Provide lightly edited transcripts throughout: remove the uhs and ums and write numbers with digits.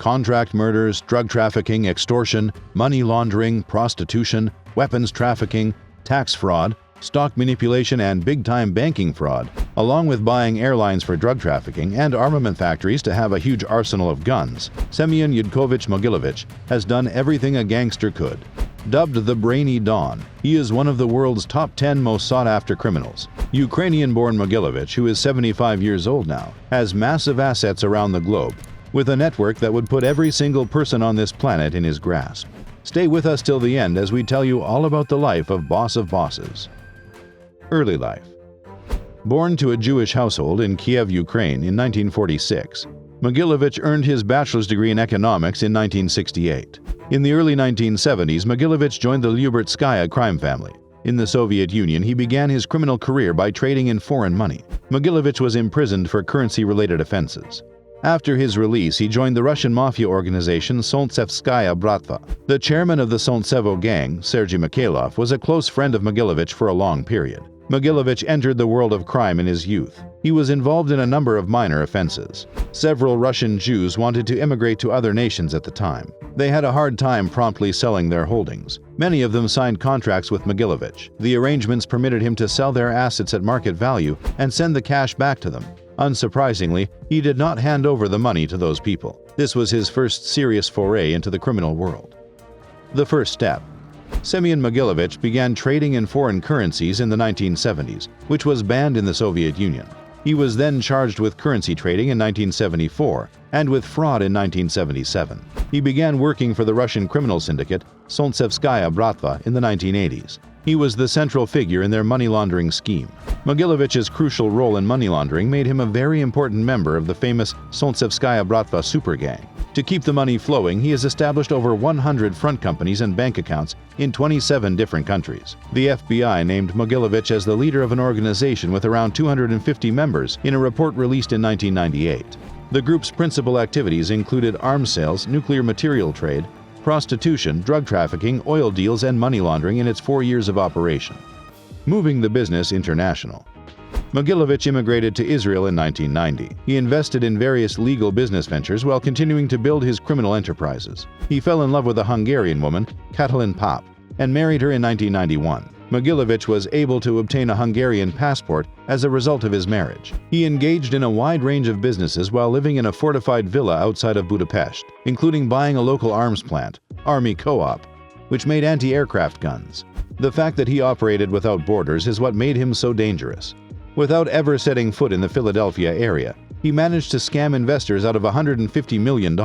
contract murders, drug trafficking, extortion, money laundering, prostitution, weapons trafficking, tax fraud, stock manipulation, and big-time banking fraud, along with buying airlines for drug trafficking and armament factories to have a huge arsenal of guns. Semion Mogilevich has done everything a gangster could. Dubbed the Brainy Don, he is one of the world's top 10 most sought-after criminals. Ukrainian-born Mogilevich, who is 75 years old now, has massive assets around the globe, with a network that would put every single person on this planet in his grasp. Stay with us till the end as we tell you all about the life of Boss of Bosses. Early life. Born to a Jewish household in Kiev, Ukraine in 1946, Mogilevich earned his bachelor's degree in economics in 1968. In the early 1970s, Mogilevich joined the Lyubertskaya crime family. In the Soviet Union, he began his criminal career by trading in foreign money. Mogilevich was imprisoned for currency-related offenses. After his release, he joined the Russian mafia organization Solntsevoskaya Bratva. The chairman of the Solntsevo gang, Sergei Mikhailov, was a close friend of Mogilevich for a long period. Mogilevich entered the world of crime in his youth. He was involved in a number of minor offenses. Several Russian Jews wanted to immigrate to other nations at the time. They had a hard time promptly selling their holdings. Many of them signed contracts with Mogilevich. The arrangements permitted him to sell their assets at market value and send the cash back to them. Unsurprisingly, he did not hand over the money to those people. This was his first serious foray into the criminal world. The first step. Semion Mogilevich began trading in foreign currencies in the 1970s, which was banned in the Soviet Union. He was then charged with currency trading in 1974 and with fraud in 1977. He began working for the Russian criminal syndicate Solntsevoskaya Bratva in the 1980s. He was the central figure in their money laundering scheme. Mogilevich's crucial role in money laundering made him a very important member of the famous Solntsevoskaya Bratva super gang. To keep the money flowing, he has established over 100 front companies and bank accounts in 27 different countries. The FBI named Mogilevich as the leader of an organization with around 250 members in a report released in 1998. The group's principal activities included arms sales, nuclear material trade, prostitution, drug trafficking, oil deals, and money laundering in its 4 years of operation. Moving the business international. Mogilevich immigrated to Israel in 1990. He invested in various legal business ventures while continuing to build his criminal enterprises. He fell in love with a Hungarian woman, Katalin Pap, and married her in 1991. Mogilevich was able to obtain a Hungarian passport as a result of his marriage. He engaged in a wide range of businesses while living in a fortified villa outside of Budapest, including buying a local arms plant, Army Co-op, which made anti-aircraft guns. The fact that he operated without borders is what made him so dangerous. Without ever setting foot in the Philadelphia area, he managed to scam investors out of $150 million.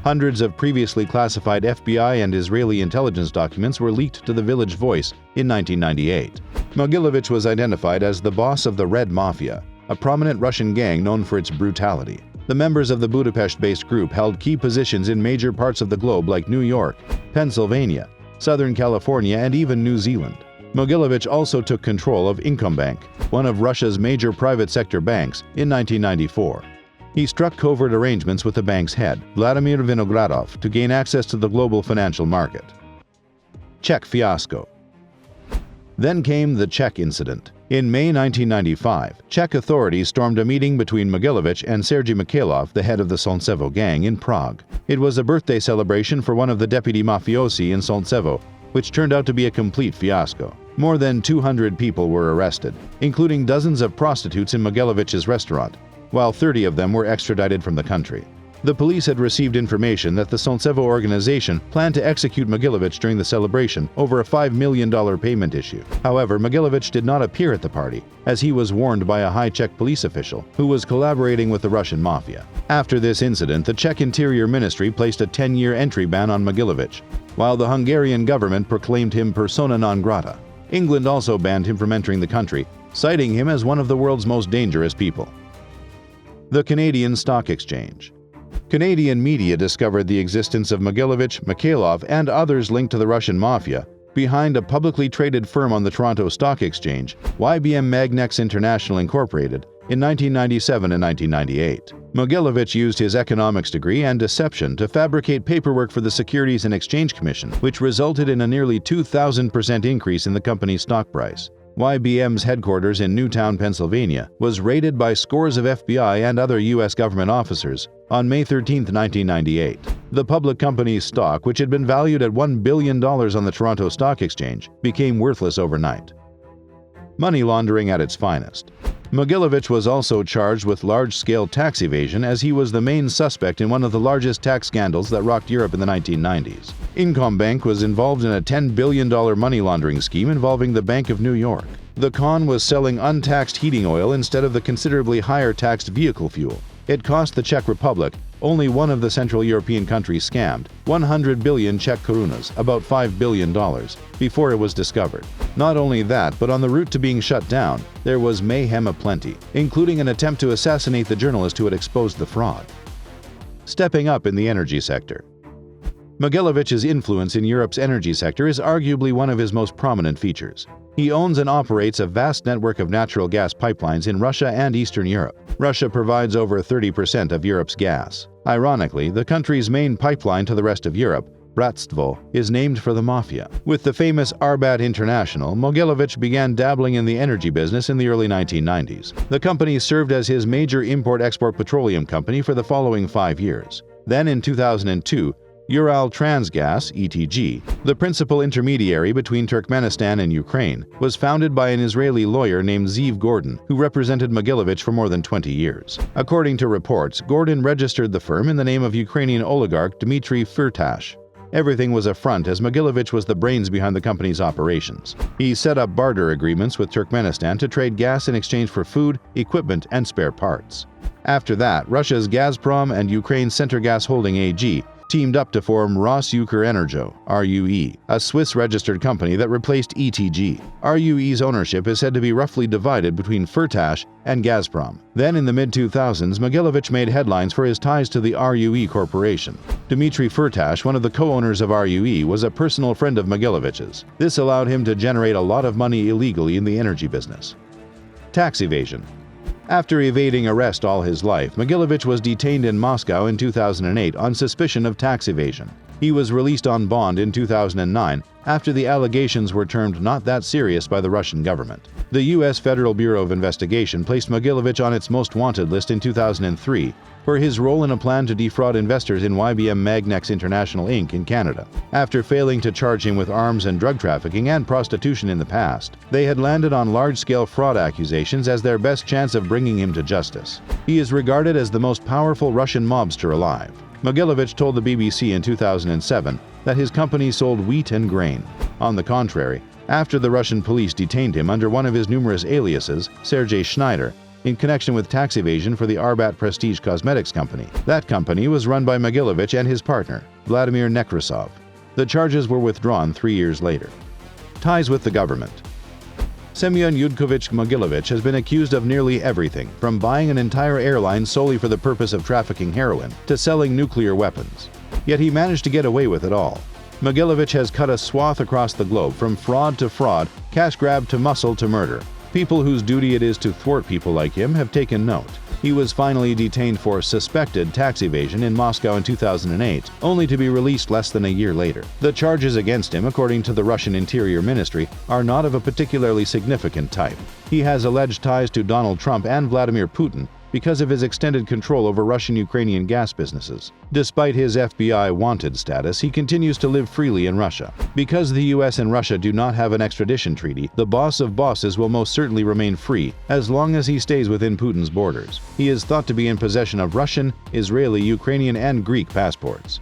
Hundreds of previously classified FBI and Israeli intelligence documents were leaked to the Village Voice in 1998. Mogilevich was identified as the boss of the Red Mafia, a prominent Russian gang known for its brutality. The members of the Budapest-based group held key positions in major parts of the globe like New York, Pennsylvania, Southern California, and even New Zealand. Mogilevich also took control of Inkombank, one of Russia's major private sector banks, in 1994. He struck covert arrangements with the bank's head, Vladimir Vinogradov, to gain access to the global financial market. CZECH fiasco. Then came the CZECH incident. In May 1995, Czech authorities stormed a meeting between Mogilevich and Sergei Mikhailov, the head of the Solntsevo gang, in Prague. It was a birthday celebration for one of the deputy mafiosi in Solntsevo, which turned out to be a complete fiasco. More than 200 people were arrested, including dozens of prostitutes in Mogilevich's restaurant, while 30 of them were extradited from the country. The police had received information that the Solntsevo organization planned to execute Mogilevich during the celebration over a $5 million payment issue. However, Mogilevich did not appear at the party, as he was warned by a high Czech police official who was collaborating with the Russian mafia. After this incident, the Czech Interior Ministry placed a 10-year entry ban on Mogilevich, while the Hungarian government proclaimed him persona non grata. England also banned him from entering the country, citing him as one of the world's most dangerous people. The Canadian Stock Exchange. Canadian media discovered the existence of Mogilevich, Mikhailov, and others linked to the Russian mafia behind a publicly traded firm on the Toronto Stock Exchange, YBM Magnex International Incorporated, in 1997 and 1998. Mogilevich used his economics degree and deception to fabricate paperwork for the Securities and Exchange Commission, which resulted in a nearly 2,000% increase in the company's stock price. YBM's headquarters in Newtown, Pennsylvania, was raided by scores of FBI and other U.S. government officers on May 13, 1998. The public company's stock, which had been valued at $1 billion on the Toronto Stock Exchange, became worthless overnight. Money laundering at its finest. Mogilevich was also charged with large-scale tax evasion, as he was the main suspect in one of the largest tax scandals that rocked Europe in the 1990s. Incombank was involved in a $10 billion money laundering scheme involving the Bank of New York. The con was selling untaxed heating oil instead of the considerably higher taxed vehicle fuel. It cost the Czech Republic, only one of the Central European countries scammed, 100 billion Czech korunas, about $5 billion, before it was discovered. Not only that, but on the route to being shut down, there was mayhem aplenty, including an attempt to assassinate the journalist who had exposed the fraud. Stepping up in the energy sector. Mogilevich's influence in Europe's energy sector is arguably one of his most prominent features. He owns and operates a vast network of natural gas pipelines in Russia and Eastern Europe. Russia provides over 30% of Europe's gas. Ironically, the country's main pipeline to the rest of Europe, Bratstvo, is named for the mafia. With the famous Arbat International, Mogilevich began dabbling in the energy business in the early 1990s. The company served as his major import-export petroleum company for the following 5 years. Then in 2002, Ural Transgas (ETG), the principal intermediary between Turkmenistan and Ukraine, was founded by an Israeli lawyer named Zeev Gordon, who represented Mogilevich for more than 20 years. According to reports, Gordon registered the firm in the name of Ukrainian oligarch Dmitry Firtash. Everything was a front, as Mogilevich was the brains behind the company's operations. He set up barter agreements with Turkmenistan to trade gas in exchange for food, equipment, and spare parts. After that, Russia's Gazprom and Ukraine's Centergas Holding AG teamed up to form Ros-Ukrenergo (RUE), a Swiss-registered company that replaced ETG. RUE's ownership is said to be roughly divided between Firtash and Gazprom. Then in the mid-2000s, Mogilevich made headlines for his ties to the RUE corporation. Dmitry Firtash, one of the co-owners of RUE, was a personal friend of Mogilevich's. This allowed him to generate a lot of money illegally in the energy business. Tax evasion. After evading arrest all his life, Mogilevich was detained in Moscow in 2008 on suspicion of tax evasion. He was released on bond in 2009 after the allegations were termed not that serious by the Russian government. The U.S. Federal Bureau of Investigation placed Mogilevich on its most wanted list in 2003 for his role in a plan to defraud investors in YBM Magnex International Inc. in Canada. After failing to charge him with arms and drug trafficking and prostitution in the past, they had landed on large-scale fraud accusations as their best chance of bringing him to justice. He is regarded as the most powerful Russian mobster alive. Mogilevich told the BBC in 2007 that his company sold wheat and grain. On the contrary, after the Russian police detained him under one of his numerous aliases, Sergei Schneider, in connection with tax evasion for the Arbat Prestige Cosmetics Company. That company was run by Mogilevich and his partner, Vladimir Nekrasov. The charges were withdrawn 3 years later. Ties with the government. Semion Mogilevich has been accused of nearly everything, from buying an entire airline solely for the purpose of trafficking heroin to selling nuclear weapons. Yet he managed to get away with it all. Mogilevich has cut a swath across the globe, from fraud to fraud, cash grab to muscle to murder. People whose duty it is to thwart people like him have taken note. He was finally detained for suspected tax evasion in Moscow in 2008, only to be released less than a year later. The charges against him, according to the Russian Interior Ministry, are not of a particularly significant type. He has alleged ties to Donald Trump and Vladimir Putin because of his extended control over Russian-Ukrainian gas businesses. Despite his FBI wanted status, he continues to live freely in Russia. Because the US and Russia do not have an extradition treaty, the boss of bosses will most certainly remain free as long as he stays within Putin's borders. He is thought to be in possession of Russian, Israeli, Ukrainian, and Greek passports.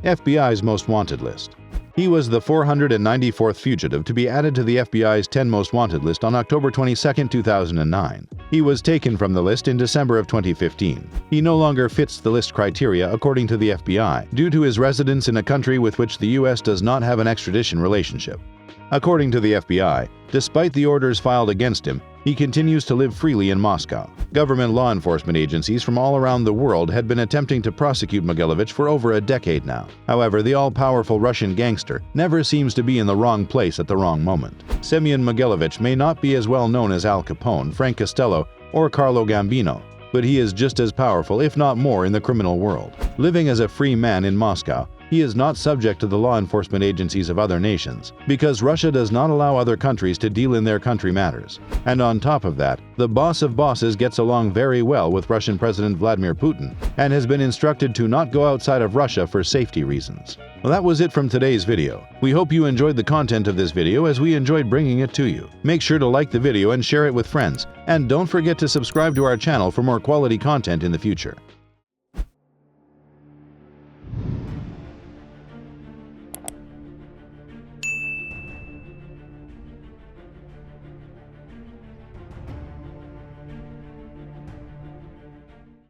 FBI's most wanted list. He was the 494th fugitive to be added to the FBI's 10 most wanted list on October 22, 2009. He was taken from the list in December of 2015. He no longer fits the list criteria according to the FBI, due to his residence in a country with which the US does not have an extradition relationship. According to the FBI, despite the orders filed against him, he continues to live freely in Moscow. Government law enforcement agencies from all around the world had been attempting to prosecute Mogilevich for over a decade now. However, the all-powerful Russian gangster never seems to be in the wrong place at the wrong moment. Semion Mogilevich may not be as well known as Al Capone, Frank Costello, or Carlo Gambino, but he is just as powerful, if not more, in the criminal world. Living as a free man in Moscow, He is not subject to the law enforcement agencies of other nations, because Russia does not allow other countries to deal in their country matters. And on top of that, the boss of bosses gets along very well with Russian President Vladimir Putin and has been instructed to not go outside of Russia for safety reasons. Well, that was it from today's video. We hope you enjoyed the content of this video as we enjoyed bringing it to you. Make sure to like the video and share it with friends. And don't forget to subscribe to our channel for more quality content in the future.